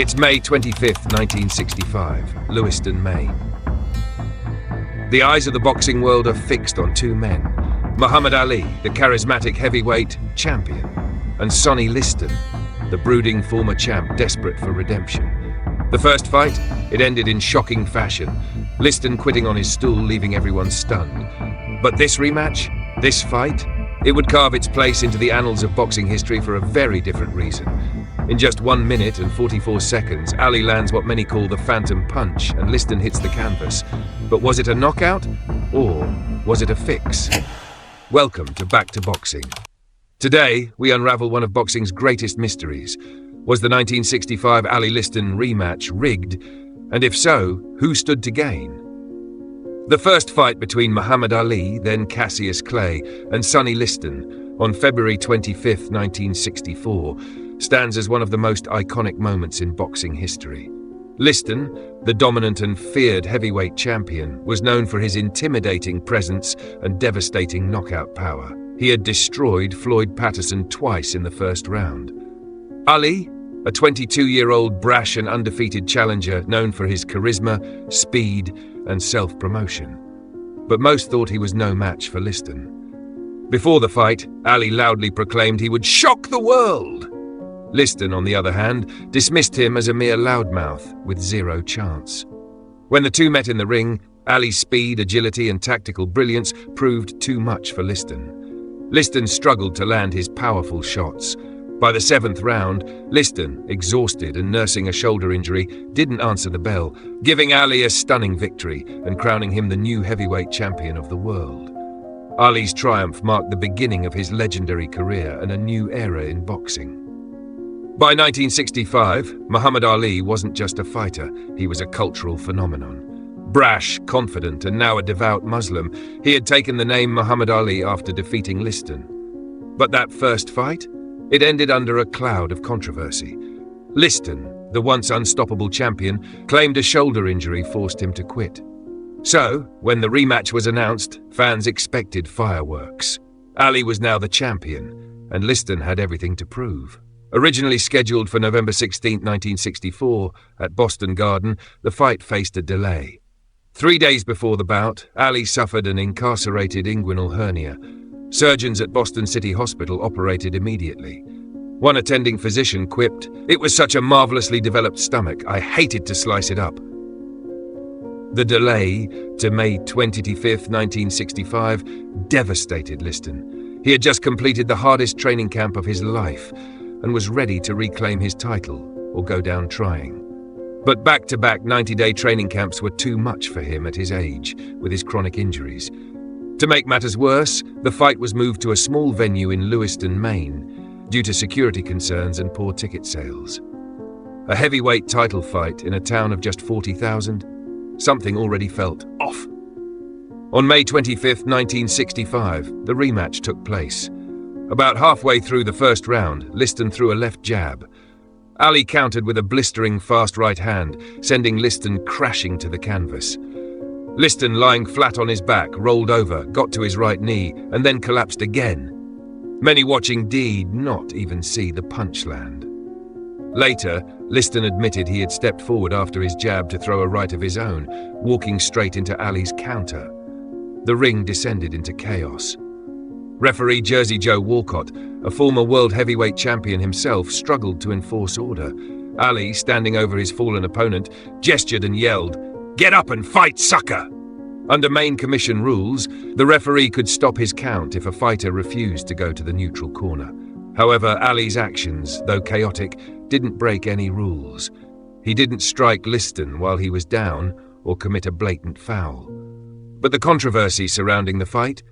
It's May 25th, 1965, Lewiston, Maine. The eyes of the boxing world are fixed on two men, Muhammad Ali, the charismatic heavyweight champion, and Sonny Liston, the brooding former champ desperate for redemption. The first fight, it ended in shocking fashion, Liston quitting on his stool, leaving everyone stunned. But this rematch, this fight, it would carve its place into the annals of boxing history for a very different reason. In just 1 minute and 44 seconds, Ali lands what many call the phantom punch, and Liston hits the canvas. But was it a knockout, or was it a fix? Welcome to Back to Boxing. Today, we unravel one of boxing's greatest mysteries. Was the 1965 Ali-Liston rematch rigged? And if so, who stood to gain? The first fight between Muhammad Ali, then Cassius Clay, and Sonny Liston on February 25th, 1964, stands as one of the most iconic moments in boxing history. Liston, the dominant and feared heavyweight champion, was known for his intimidating presence and devastating knockout power. He had destroyed Floyd Patterson twice in the first round. Ali, a 22-year-old brash and undefeated challenger known for his charisma, speed, and self-promotion. But most thought he was no match for Liston. Before the fight, Ali loudly proclaimed he would shock the world. Liston, on the other hand, dismissed him as a mere loudmouth with zero chance. When the two met in the ring, Ali's speed, agility, and tactical brilliance proved too much for Liston. Liston struggled to land his powerful shots. By the seventh round, Liston, exhausted and nursing a shoulder injury, didn't answer the bell, giving Ali a stunning victory and crowning him the new heavyweight champion of the world. Ali's triumph marked the beginning of his legendary career and a new era in boxing. By 1965, Muhammad Ali wasn't just a fighter, he was a cultural phenomenon. Brash, confident, and now a devout Muslim, he had taken the name Muhammad Ali after defeating Liston. But that first fight? It ended under a cloud of controversy. Liston, the once unstoppable champion, claimed a shoulder injury forced him to quit. So, when the rematch was announced, fans expected fireworks. Ali was now the champion, and Liston had everything to prove. Originally scheduled for November 16, 1964, at Boston Garden, the fight faced a delay. 3 days before the bout, Ali suffered an incarcerated inguinal hernia. Surgeons at Boston City Hospital operated immediately. One attending physician quipped, "It was such a marvelously developed stomach, I hated to slice it up." The delay to May 25th, 1965, devastated Liston. He had just completed the hardest training camp of his life and was ready to reclaim his title or go down trying. But back-to-back 90-day training camps were too much for him at his age, with his chronic injuries. To make matters worse, the fight was moved to a small venue in Lewiston, Maine, due to security concerns and poor ticket sales. A heavyweight title fight in a town of just 40,000? Something already felt off. On May 25th, 1965, the rematch took place. About halfway through the first round, Liston threw a left jab. Ali countered with a blistering fast right hand, sending Liston crashing to the canvas. Liston, lying flat on his back, rolled over, got to his right knee, and then collapsed again. Many watching did not even see the punch land. Later, Liston admitted he had stepped forward after his jab to throw a right of his own, walking straight into Ali's counter. The ring descended into chaos. Referee Jersey Joe Walcott, a former world heavyweight champion himself, struggled to enforce order. Ali, standing over his fallen opponent, gestured and yelled, "Get up and fight, sucker!" Under main commission rules, the referee could stop his count if a fighter refused to go to the neutral corner. However, Ali's actions, though chaotic, didn't break any rules. He didn't strike Liston while he was down or commit a blatant foul. But the controversy surrounding the fight,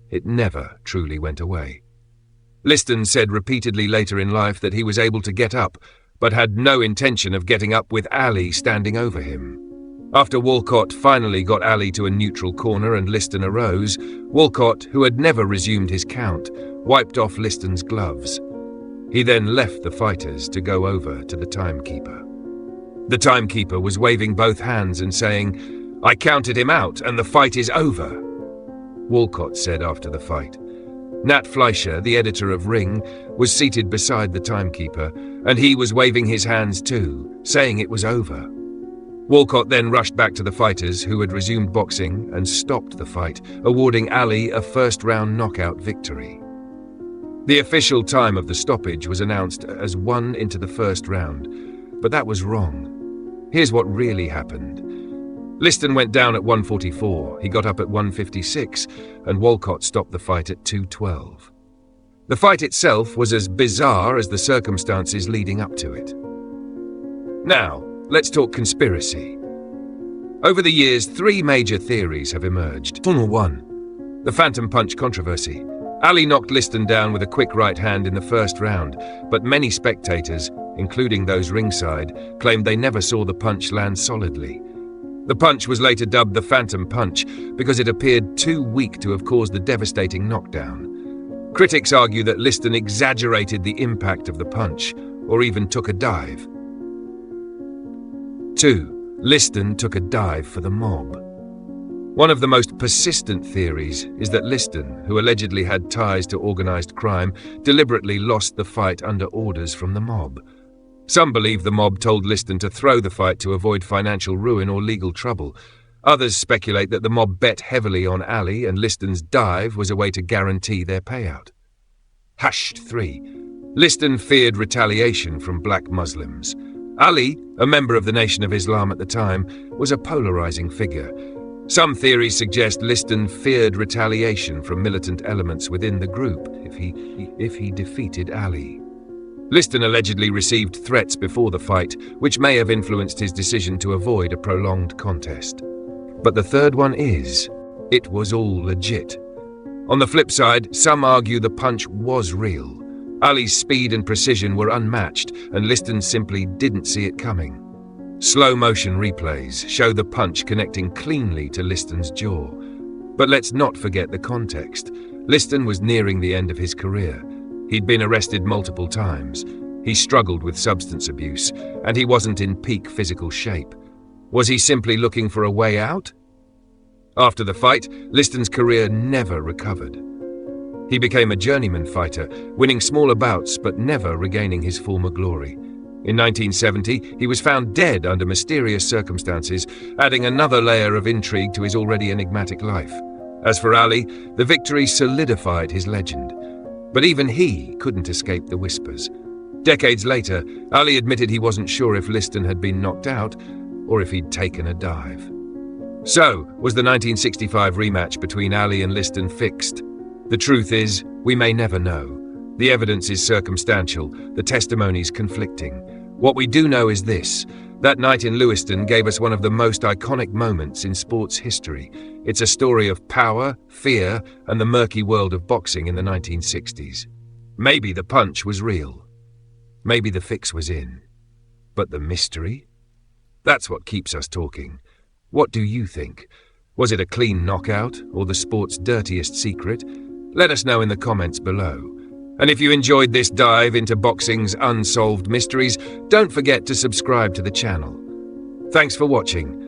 it never truly went away. Liston said repeatedly later in life that he was able to get up, but had no intention of getting up with Ali standing over him. After Walcott finally got Ali to a neutral corner and Liston arose, Walcott, who had never resumed his count, wiped off Liston's gloves. He then left the fighters to go over to the timekeeper. The timekeeper was waving both hands and saying, "I counted him out and the fight is over," Walcott said after the fight. Nat Fleischer, the editor of Ring, was seated beside the timekeeper and he was waving his hands too, saying it was over. Walcott then rushed back to the fighters, who had resumed boxing, and stopped the fight, awarding Ali a first-round knockout victory. The official time of the stoppage was announced as 1 into the first round, but that was wrong. Here's what really happened. Liston went down at 1:44, he got up at 1:56, and Walcott stopped the fight at 2:12. The fight itself was as bizarre as the circumstances leading up to it. Now, let's talk conspiracy. Over the years, 3 major theories have emerged. Number 1, the Phantom Punch controversy. Ali knocked Liston down with a quick right hand in the first round, but many spectators, including those ringside, claimed they never saw the punch land solidly. The punch was later dubbed the Phantom Punch because it appeared too weak to have caused the devastating knockdown. Critics argue that Liston exaggerated the impact of the punch, or even took a dive. 2. Liston took a dive for the mob. One of the most persistent theories is that Liston, who allegedly had ties to organized crime, deliberately lost the fight under orders from the mob. Some believe the mob told Liston to throw the fight to avoid financial ruin or legal trouble. Others speculate that the mob bet heavily on Ali and Liston's dive was a way to guarantee their payout. 3. Liston feared retaliation from black Muslims. Ali, a member of the Nation of Islam at the time, was a polarizing figure. Some theories suggest Liston feared retaliation from militant elements within the group if he defeated Ali. Liston allegedly received threats before the fight, which may have influenced his decision to avoid a prolonged contest. But the third one is, it was all legit. On the flip side, some argue the punch was real. Ali's speed and precision were unmatched, and Liston simply didn't see it coming. Slow-motion replays show the punch connecting cleanly to Liston's jaw. But let's not forget the context. Liston was nearing the end of his career. He'd been arrested multiple times. He struggled with substance abuse, and he wasn't in peak physical shape. Was he simply looking for a way out? After the fight, Liston's career never recovered. He became a journeyman fighter, winning smaller bouts but never regaining his former glory. In 1970, he was found dead under mysterious circumstances, adding another layer of intrigue to his already enigmatic life. As for Ali, the victory solidified his legend. But even he couldn't escape the whispers. Decades later, Ali admitted he wasn't sure if Liston had been knocked out or if he'd taken a dive. So, was the 1965 rematch between Ali and Liston fixed? The truth is, we may never know. The evidence is circumstantial, the testimonies conflicting. What we do know is this: that night in Lewiston gave us one of the most iconic moments in sports history. It's a story of power, fear, and the murky world of boxing in the 1960s. Maybe the punch was real. Maybe the fix was in. But the mystery? That's what keeps us talking. What do you think? Was it a clean knockout, or the sport's dirtiest secret? Let us know in the comments below. And if you enjoyed this dive into boxing's unsolved mysteries, don't forget to subscribe to the channel. Thanks for watching.